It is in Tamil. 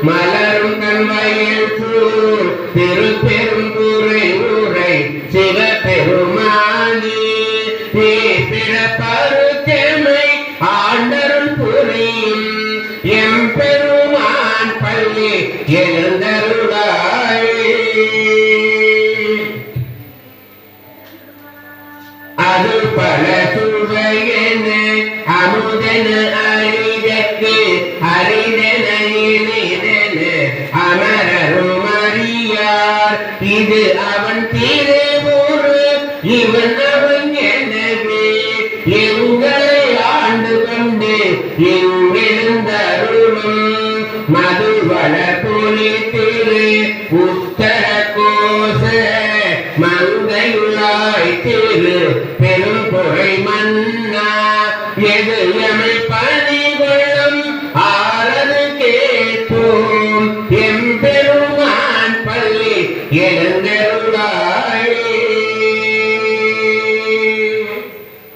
மலரும் தன்மையில் சூழ் திருப்பெரும்புரை ஊரை சிவபெருமானே தீப்பிட பருத்தமை ஆண்டருள் புரியும் எம்பெருமான் பள்ளி எழுந்தருளாய். அது பல சுவையென அமுதன அரிதற்கு அரிதன இனிதென அமரரும் அறியார். இது அவன் திருவுரு இவன் அவன் எனவே எங்களை ஆண்டு கொண்டு எங்கெழுந்தருளும் மதுவள புலி திரு உத்தர கோச மங்கையுள்ளாய் திரு பெரும் பொறை மன்னா எது எமை பணிகளும் ஆறது கேட்போம் எம்பெருமான் பள்ளி எழுந்தருளாய்.